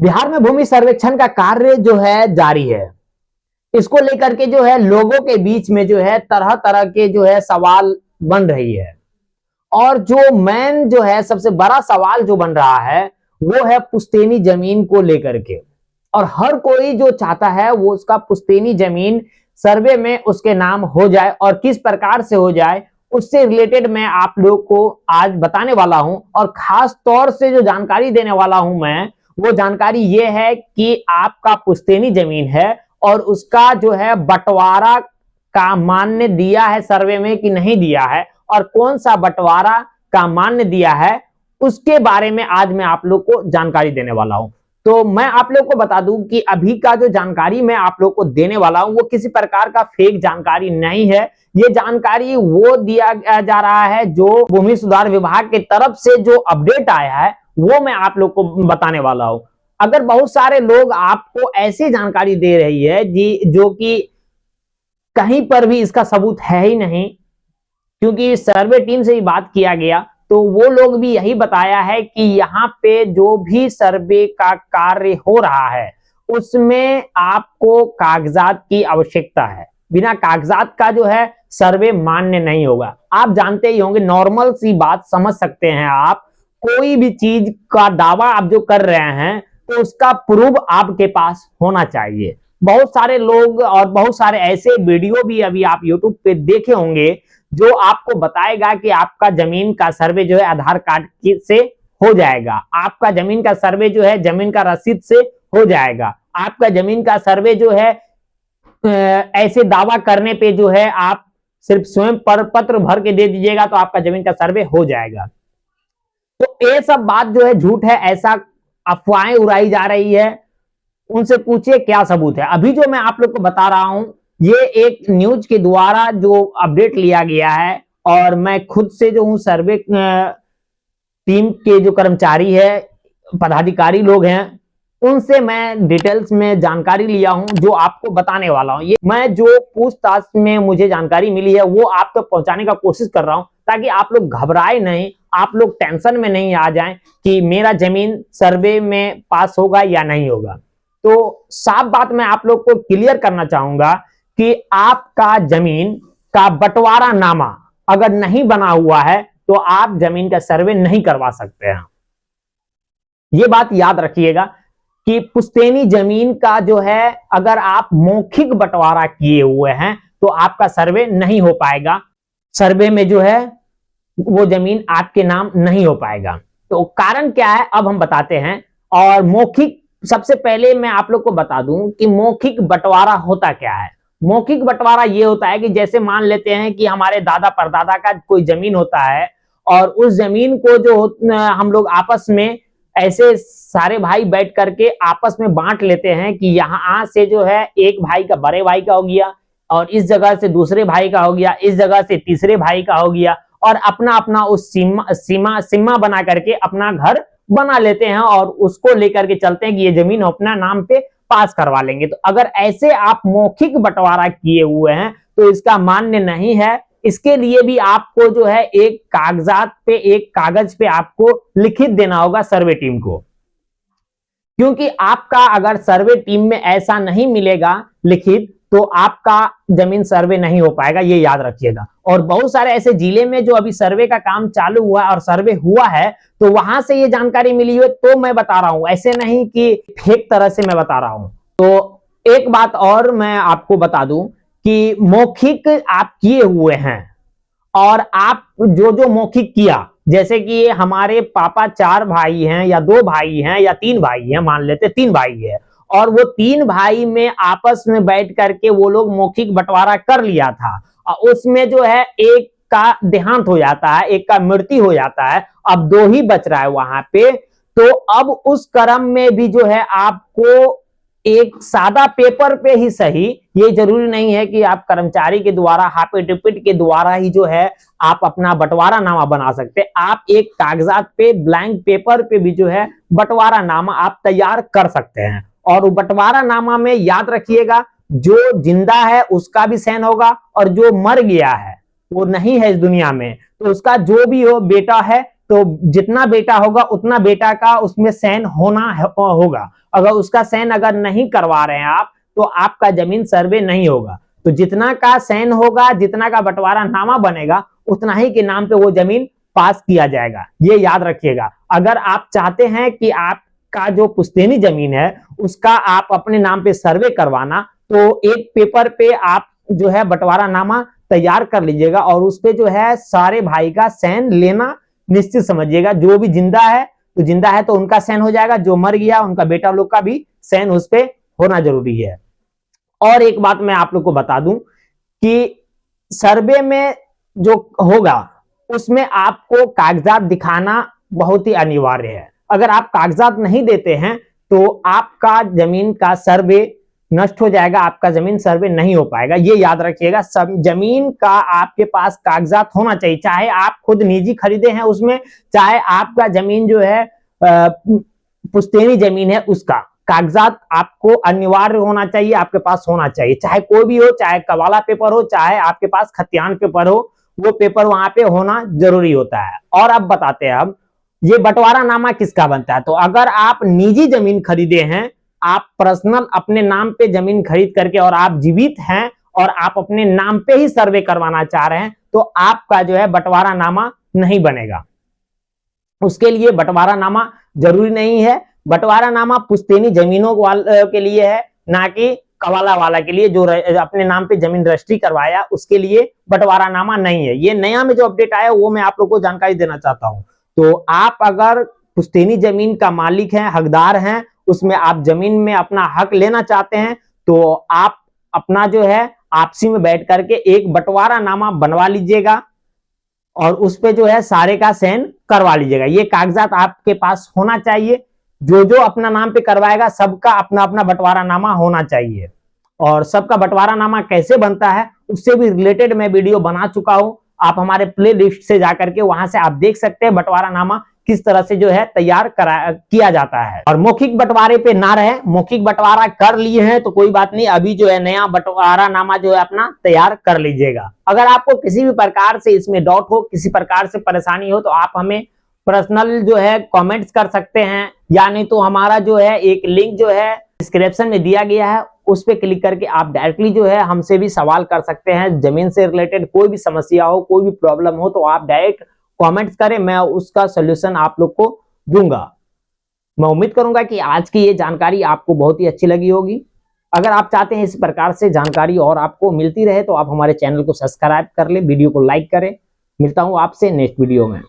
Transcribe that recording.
बिहार में भूमि सर्वेक्षण का कार्य जो है जारी है। इसको लेकर के जो है लोगों के बीच में जो है तरह तरह के जो है सवाल बन रही है। और जो मेन जो है सबसे बड़ा सवाल जो बन रहा है वो है पुश्तैनी जमीन को लेकर के। और हर कोई जो चाहता है वो उसका पुश्तैनी जमीन सर्वे में उसके नाम हो जाए, और किस प्रकार से हो जाए उससे रिलेटेड मैं आप लोग को आज बताने वाला हूं। और खास तौर से जो जानकारी देने वाला हूं मैं, वो जानकारी ये है कि आपका पुश्तैनी जमीन है और उसका जो है बंटवारा का मान्य दिया है सर्वे में कि नहीं दिया है, और कौन सा बंटवारा का मान्य दिया है उसके बारे में आज मैं आप लोग को जानकारी देने वाला हूं। तो मैं आप लोग को बता दूं कि अभी का जो जानकारी मैं आप लोग को देने वाला हूं वो किसी प्रकार का फेक जानकारी नहीं है। ये जानकारी वो दिया जा रहा है जो भूमि सुधार विभाग की तरफ से जो अपडेट आया है वो मैं आप लोग को बताने वाला हूं। अगर बहुत सारे लोग आपको ऐसी जानकारी दे रही है जी जो कि कहीं पर भी इसका सबूत है ही नहीं, क्योंकि सर्वे टीम से ही बात किया गया तो वो लोग भी यही बताया है कि यहाँ पे जो भी सर्वे का कार्य हो रहा है उसमें आपको कागजात की आवश्यकता है। बिना कागजात का जो है सर्वे मान्य नहीं होगा। आप जानते ही होंगे, नॉर्मल सी बात समझ सकते हैं आप, कोई भी चीज का दावा आप जो कर रहे हैं तो उसका प्रूफ आपके पास होना चाहिए। बहुत सारे लोग और बहुत सारे ऐसे वीडियो भी अभी आप यूट्यूब पे देखे होंगे जो आपको बताएगा कि आपका जमीन का सर्वे जो है आधार कार्ड से हो जाएगा, आपका जमीन का सर्वे जो है जमीन का रसीद से हो जाएगा, आपका जमीन का सर्वे जो है ऐसे दावा करने पे जो है आप सिर्फ स्वयं पर पत्र भर के दे दीजिएगा तो आपका जमीन का सर्वे हो जाएगा। तो ये सब बात जो है झूठ है, ऐसा अफवाहें उड़ाई जा रही है। उनसे पूछिए क्या सबूत है। अभी जो मैं आप लोग को बता रहा हूं ये एक न्यूज के द्वारा जो अपडेट लिया गया है, और मैं खुद से जो हूं सर्वे टीम के जो कर्मचारी है, पदाधिकारी लोग हैं, उनसे मैं डिटेल्स में जानकारी लिया हूं जो आपको बताने वाला हूं। ये मैं जो पूछताछ में मुझे जानकारी मिली है वो आप तक पहुंचाने का कोशिश कर रहा हूं ताकि आप लोग घबराए नहीं, आप लोग टेंशन में नहीं आ जाएं कि मेरा जमीन सर्वे में पास होगा या नहीं होगा। तो साफ बात मैं आप लोग को क्लियर करना चाहूंगा कि आपका जमीन का बंटवारा नामा अगर नहीं बना हुआ है तो आप जमीन का सर्वे नहीं करवा सकते हैं। यह बात याद रखिएगा कि पुश्तैनी जमीन का जो है अगर आप मौखिक बंटवारा किए हुए हैं तो आपका सर्वे नहीं हो पाएगा, सर्वे में जो है वो जमीन आपके नाम नहीं हो पाएगा। तो कारण क्या है अब हम बताते हैं। और मौखिक, सबसे पहले मैं आप लोग को बता दूं कि मौखिक बंटवारा होता क्या है। मौखिक बंटवारा ये होता है कि जैसे मान लेते हैं कि हमारे दादा परदादा का कोई जमीन होता है और उस जमीन को जो हम लोग आपस में ऐसे सारे भाई बैठ करके आपस में बांट लेते हैं कि यहाँ से जो है एक भाई का बड़े भाई का हो गया, और इस जगह से दूसरे भाई का हो गया, इस जगह से तीसरे भाई का हो गया, और अपना अपना उस सीमा बना करके अपना घर बना लेते हैं और उसको लेकर के चलते हैं कि ये जमीन अपना नाम पे पास करवा लेंगे। तो अगर ऐसे आप मौखिक बंटवारा किए हुए हैं तो इसका मान्य नहीं है। इसके लिए भी आपको जो है एक कागजात पे, एक कागज पे आपको लिखित देना होगा सर्वे टीम को, क्योंकि आपका अगर सर्वे टीम में ऐसा नहीं मिलेगा लिखित तो आपका जमीन सर्वे नहीं हो पाएगा, ये याद रखिएगा। और बहुत सारे ऐसे जिले में जो अभी सर्वे का काम चालू हुआ और सर्वे हुआ है तो वहां से ये जानकारी मिली है तो मैं बता रहा हूं, ऐसे नहीं कि फेक तरह से मैं बता रहा हूं। तो एक बात और मैं आपको बता दूं कि मौखिक आप किए हुए हैं और आप जो मौखिक किया, जैसे कि हमारे पापा 4 भाई हैं या 2 भाई हैं या 3 भाई हैं, मान लेते 3 भाई है, और वो 3 भाई में आपस में बैठ करके वो लोग मौखिक बंटवारा कर लिया था, और उसमें जो है एक का देहांत हो जाता है, एक का मृत्यु हो जाता है, अब 2 ही बच रहा है वहां पे। तो अब उस क्रम में भी जो है आपको एक सादा पेपर पे ही सही, ये जरूरी नहीं है कि आप कर्मचारी के द्वारा हाफिडेविट के द्वारा ही जो है आप अपना बंटवारा नामा बना सकते। आप एक कागजात पे, ब्लैंक पेपर पे भी जो है बंटवारा नामा आप तैयार कर सकते हैं। और बंटवारा नामा में याद रखिएगा जो जिंदा है उसका भी साइन होगा, और जो मर गया है वो नहीं है इस दुनिया में तो उसका जो भी हो, बेटा है तो जितना बेटा होगा उतना बेटा का उसमें सैन होना होगा। अगर उसका सैन अगर नहीं करवा रहे हैं आप, तो आपका जमीन सर्वे नहीं होगा। तो जितना का सैन होगा, जितना का बंटवारा नामा बनेगा, उतना ही के नाम पे वो जमीन पास किया जाएगा, ये याद रखिएगा। अगर आप चाहते हैं कि आपका जो पुश्तैनी जमीन है उसका आप अपने नाम पे सर्वे करवाना, तो एक पेपर पे आप जो है बंटवारा नामा तैयार कर लीजिएगा और उस पे जो है सारे भाई का सैन लेना निश्चित समझिएगा। जो भी जिंदा है तो जिंदा है तो उनका सैन हो जाएगा, जो मर गया उनका बेटा लोग का भी सैन उस पे होना जरूरी है। और एक बात मैं आप लोग को बता दूं कि सर्वे में जो होगा उसमें आपको कागजात दिखाना बहुत ही अनिवार्य है। अगर आप कागजात नहीं देते हैं तो आपका जमीन का सर्वे नष्ट हो जाएगा, आपका जमीन सर्वे नहीं हो पाएगा, ये याद रखिएगा। सब जमीन का आपके पास कागजात होना चाहिए, चाहे आप खुद निजी खरीदे हैं उसमें, चाहे आपका जमीन जो है पुश्तैनी जमीन है उसका कागजात आपको अनिवार्य होना चाहिए, आपके पास होना चाहिए। चाहे कोई भी हो, चाहे कवाला पेपर हो, चाहे आपके पास खतियान पेपर हो, वो पेपर वहां पे होना जरूरी होता है। और अब बताते हैं अब ये बंटवारा नामा किसका बनता है। तो अगर आप निजी जमीन खरीदे हैं, आप पर्सनल अपने नाम पे जमीन खरीद करके और आप जीवित हैं और आप अपने नाम पे ही सर्वे करवाना चाह रहे हैं, तो आपका जो है बंटवारा नामा नहीं बनेगा। उसके लिए बंटवारा नामा जरूरी नहीं है। बंटवारा नामा पुश्तैनी जमीनों के लिए है, ना कि कवाला वाला के लिए। जो अपने नाम पे जमीन रजिस्ट्री करवाया उसके लिए बंटवारा नामा नहीं है। ये नया में जो अपडेट आया वो मैं आप लोग को जानकारी देना चाहता हूं। तो आप अगर पुश्तैनी जमीन का मालिक हैं, हकदार हैं, उसमें आप जमीन में अपना हक लेना चाहते हैं, तो आप अपना जो है आपसी में बैठ करके एक बंटवारा नामा बनवा लीजिएगा और उस पे जो है सारे का सैन करवा लीजिएगा। ये कागजात आपके पास होना चाहिए। जो जो अपना नाम पे करवाएगा सबका अपना अपना बंटवारा नामा होना चाहिए। और सबका बंटवारा नामा कैसे बनता है उससे भी रिलेटेड मैं वीडियो बना चुका हूं। आप हमारे प्ले लिस्ट से जाकर के वहां से आप देख सकते हैं बंटवारा नामा किस तरह से जो है तैयार किया जाता है। और मौखिक बंटवारे पे ना रहे, मौखिक बंटवारा कर लिए हैं तो कोई बात नहीं, अभी जो है नया बंटवारा नामा जो है अपना तैयार कर लीजिएगा। अगर आपको किसी भी प्रकार से इसमें डाउट हो, किसी प्रकार से परेशानी हो, तो आप हमें पर्सनल जो है कमेंट्स कर सकते हैं, या नहीं तो हमारा जो है एक लिंक जो है डिस्क्रिप्शन में दिया गया है, उस पर क्लिक करके आप डायरेक्टली जो है हमसे भी सवाल कर सकते हैं। जमीन से रिलेटेड कोई भी समस्या हो, कोई भी प्रॉब्लम हो, तो आप डायरेक्ट कमेंट्स करें, मैं उसका सोल्यूशन आप लोग को दूंगा। मैं उम्मीद करूंगा कि आज की ये जानकारी आपको बहुत ही अच्छी लगी होगी। अगर आप चाहते हैं इस प्रकार से जानकारी और आपको मिलती रहे तो आप हमारे चैनल को सब्सक्राइब कर ले, वीडियो को लाइक करें। मिलता हूं आपसे नेक्स्ट वीडियो में।